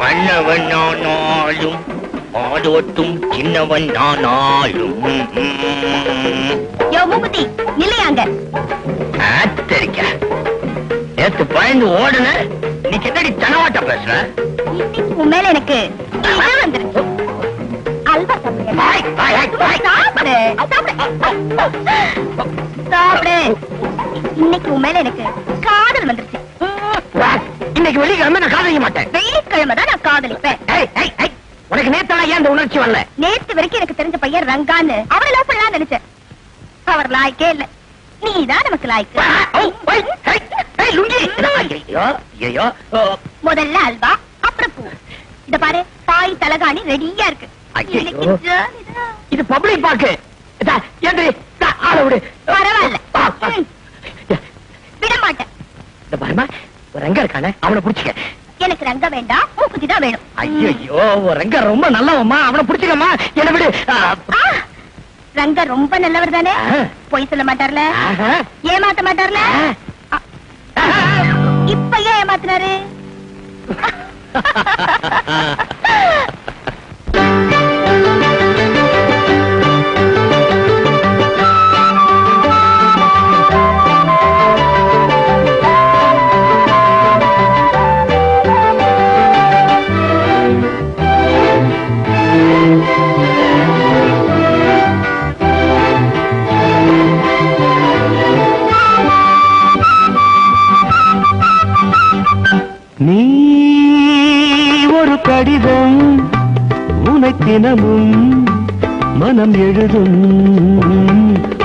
மன்னவன் நானாலும் ஆதோட்டும் சின்னவன் நானாலும். நிலையாங்க நேத்து பயந்து ஓடுன, இன்னைக்கு என்னடி தனவாட்ட பேசுற? உன் மேல எனக்கு வந்துருச்சு. அல்வா சாப்பிடு. இன்னைக்கு உன் மேல எனக்கு காதல் வந்துருச்சு. இன்னைக்கு வெள்ளிக்கிழமை நான் காதலிக்க மாட்டேன். வெள்ளிக்கிழமை தான் நான் காதலிப்பேன். உனக்கு நேத்தெல்லாம் ஏன் இந்த உணர்ச்சி வரல? நேத்து வரைக்கும் எனக்கு தெரிஞ்ச பையன் ரங்கான்னு அவனை லவ் பண்ணலாம் நினைச்சேன். அவர் லாய்க்கே இல்ல. நீதான் நமக்கு லாய்க்கு. முதல்ல அல்வா, அப்புறம் பூ. இத பாரு, பாய் தலகாணி ரெடியா இருக்கு. இது பப்ளிக் பார்க்கு. பரவாயில்ல, விட மாட்டேன். ரங்க இருக்கானே, அவனை புடிச்சுக்க. எனக்கு ரங்க வேண்டாம், மூக்குத்தி தான் வேணும். ஐயோ, ரங்க ரொம்ப நல்லவம்மா, அவனை புடிச்சுக்கம்மா. என்ன விடு. ரங்க ரொம்ப நல்லவர் தானே? பொய் சொல்ல மாட்டார்ல, ஏமாத்த மாட்டார்ல. இப்ப ஏன் ஏமாத்தினாரு? நீ ஒரு கடிதம், உனை தினமும் மனம் எழுதும்.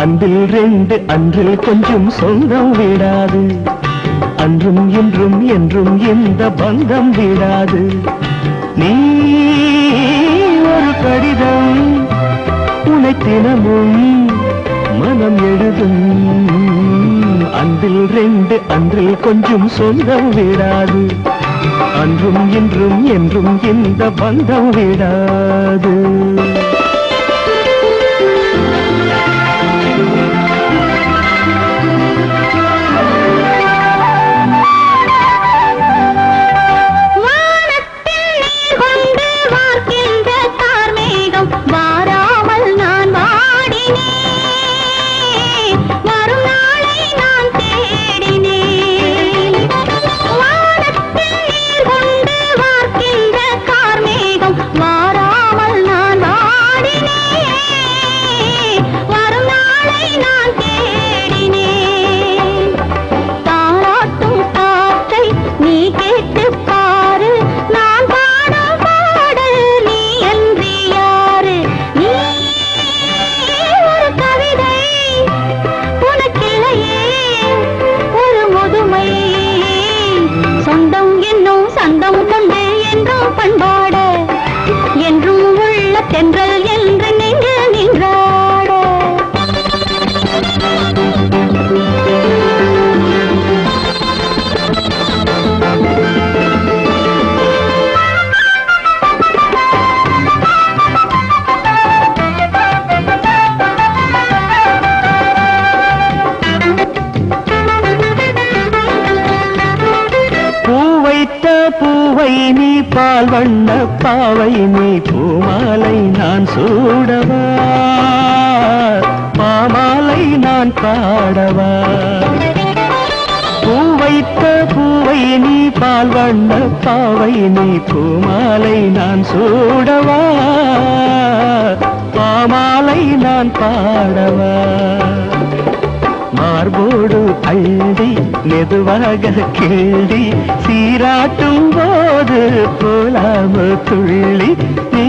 அன்றில் 2 அன்றில் கொஞ்சம் சொந்தம் விடாது. அன்றும் இன்றும் என்றும் இந்த பந்தம் விடாது. நீ ஒரு கடிதம், உனை தினமும் மனம் எழுதும். அன்றில் 2 அன்றில் கொஞ்சம் சொந்தம் விடாது. அன்றும் இன்றும் என்றும் இந்த பந்தம் விடாது. பூவை நீ பால் வண்ண பாவை நீ பூமாலை நான் சூடவா, பாமாலை நான் பாடவா. பூவைத்த பூவை நீ பால் வண்ண பாவை நீ பூமாலை நான் சூடவா, பாமாலை நான் பாடவா. மார்போடு அள்ளி மெதுவாக கிள்ளி சீராட்டும் போது போலாம துள்ளி. நீ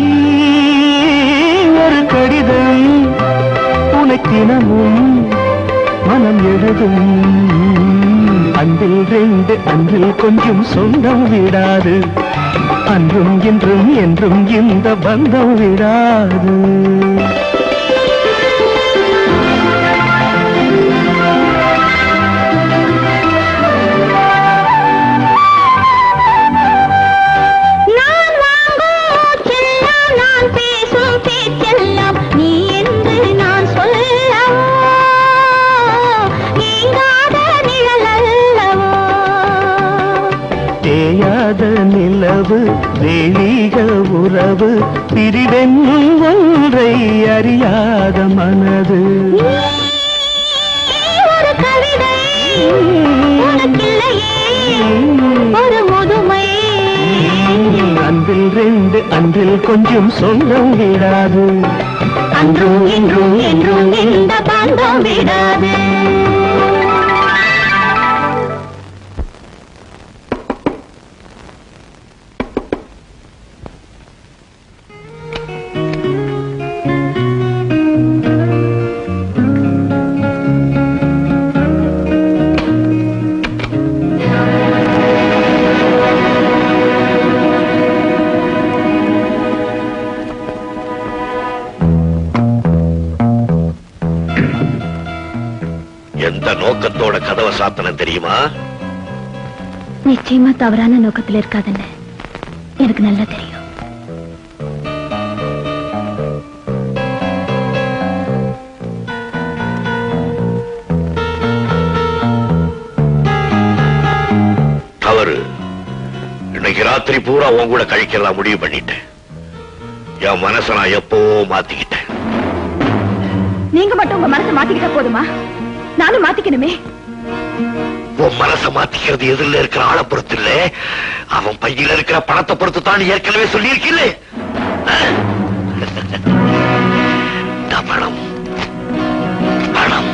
ஒரு கடிதம், உனக்கினமும் மனம் எழுதும். அன்றில் 2 அன்றில் கொஞ்சம் சொந்தம் விடாது. அன்றும் இன்றும் என்றும் இந்த பந்தம் விடாது. உறவு தெய்வீக உறவு பிரிவென்னும் ஒன்றை அறியாத மனது ஒரு கவிதை ஒரு முதுமை அன்பில் ரெண்டு அன்பில் கொஞ்சம் சொந்தம் விடாது அன்றும் இன்றும் என்றும் இந்த பாந்தம் விடாது எந்த நோக்கத்தோட கதவை சாத்தன தெரியுமா? நிச்சயமா தவறான நோக்கத்தில் இருக்காதுன்னு எனக்கு நல்லா தெரியும். தவறு. இன்னைக்கு ராத்திரி பூரா உன் கூட கழிக்கலாம் முடிவு பண்ணிட்டேன். என் மனசை நான் எப்போ மாத்திக்கிட்டேன். நீங்க மட்டும் உங்க மனசை மாத்திக்கிட்ட போதுமா? நானும் மாத்திக்கணுமே. உன் மனசை மாத்திக்கிறது எதிரில இருக்கிற ஆளை பொறுத்து இல்ல, அவன் பையில இருக்கிற பணத்தை பொறுத்து தான் ஏற்கனவே சொல்லி இருக்கல. பணம் பணம்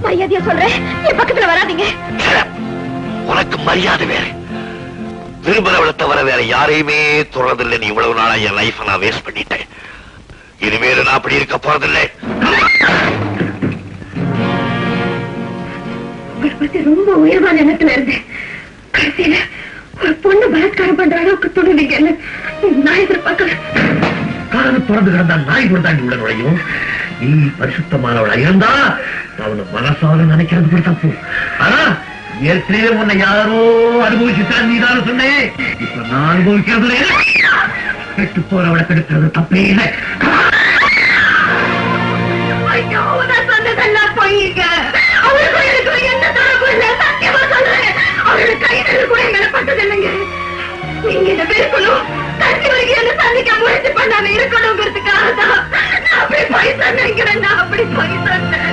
மரியாதையா சொல்றேன், என் பக்கத்துல வராதீங்க. உனக்கு மரியாதை வேற, விரும்புறவளை தவிர வேற யாரையுமே தொடர்றதில்லை. நீ இவ்வளவு நாளா என் லைஃப் நான் வேஸ்ட் பண்ணிட்டேன். இனிமேல் நான் அப்படி இருக்க போறதில்லை. ரொம்ப உயர்வான இடத்துல இருந்தேன். கடைசியில ஒரு பொண்ணு பலாத்காரம் பண்ற அளவுக்கு துணிங்க நான் எதிர்பார்க்கல. காரண பிறந்து கிடந்தா நாய் கொண்டாண்டி உள்ள நுழையும். நீ பரிசுத்தமானவளா இருந்தா அவனை மனசாக நினைக்கிறது கூட தப்பு. ஆனா ஏற்கனவே உன்னை யாரோ அனுபவிச்சுட்டான் நீதான் சொன்னேன். இப்ப நான் அனுபவிக்கிறது கெட்டு போறவளை கெடுக்கிறது தப்பே இல்லை. ஐயோ, நான் சொன்னதெல்லாம் பொய்ங்க. அவருக்கு எனக்கு எந்த தொடர்பும் இல்லை, சத்தியமா சொல்றேன். அவரோட கைகள் கூட எங்களை பட்டது இல்லைங்க. நீங்க என்ன பேசணும், கட்சி வரைக்கும் என்ன சந்திக்க முயற்சி பண்ணாம இருக்கணுங்கிறதுக்காக தான் நான் அப்படி போய் சொன்னேங்கிறேன். நான் அப்படி போய் சொன்னேன்.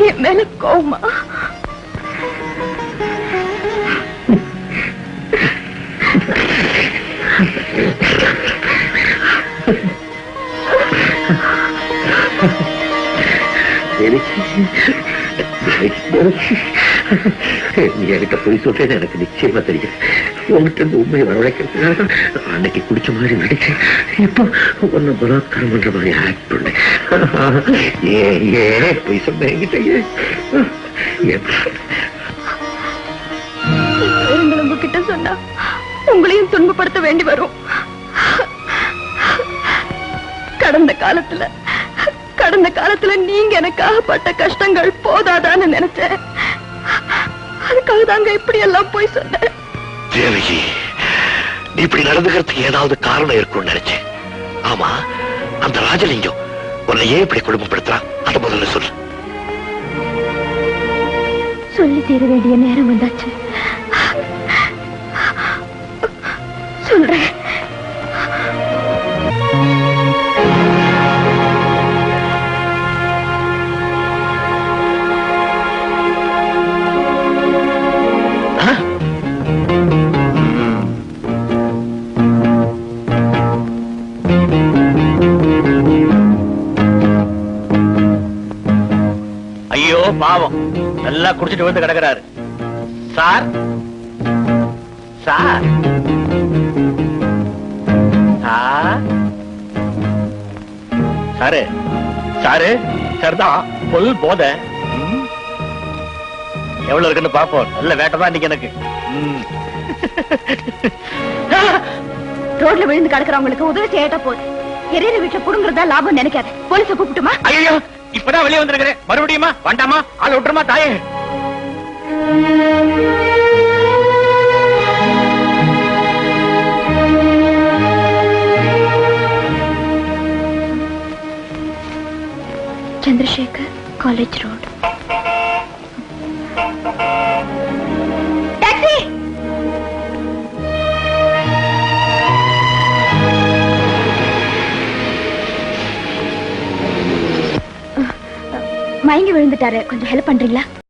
என் மேல கோவமா? நீ என்கிட்ட போய் சொல்றேன்னு எனக்கு நிச்சயமா தெரியும். உங்ககிட்ட இருந்து உண்மையை வரவழைக்கிறதுக்காக அன்னைக்கு குடிச்ச மாதிரி நடிச்சேன். இப்போ உன்னை பலாத்காரம் பண்ற மாதிரி ஆக்ட் பண்ணேன். ஏன் போய் சொன்ன என்கிட்ட? உங்ககிட்ட சொன்னா உங்களையும் துன்பப்படுத்த வேண்டி வரும். கடந்த காலத்துல நீங்க எனக்காக பட்ட கஷ்டங்கள் போதாதான்னு நினைச்சேன். அதுக்காக தாங்க இப்படி எல்லாம் போய் சொன்னேன். தேவகி, நீ இப்படி நடந்துக்கிறதுக்கு ஏதாவது காரணம் இருக்கும்னு நினைச்சேன். ஆமா, அந்த ராஜலிங்கம் உன்னை ஏன் இப்படி குடும்பப்படுத்துறான்? அதை முதல்ல சொல்லு. சொல்லி தீர வேண்டிய நேரம் வந்தாச்சு. சொல்றேன். பாவம் நல்லா குடிச்சிட்டு விழுந்து கிடக்குறாரு. சார் சார் சாரு சாரு சரிதான் பொல் போத எவ்வளவு இருக்குன்னு பாப்போம். நல்ல வேட்டதான் இன்னைக்கு எனக்கு. ரோட்ல விழுந்து கிடக்குறவங்களுக்கு உதவி செய்யட்ட போது எரியிற வீட்டுல புடுங்குறதா லாபம் நினைக்காத. போலீஸ கூப்பிட்டுமா? ஐயோ இப்பதான் வெளியே வந்திருக்கிறேன். மறுபடியுமா வேண்டாமா? ஆள் விட்டுருமா தாயே? Chandrasekhar college road. டாக்ஸி! மயங்கி விழுந்துட்டாரு, கொஞ்சம் ஹெல்ப் பண்றீங்களா?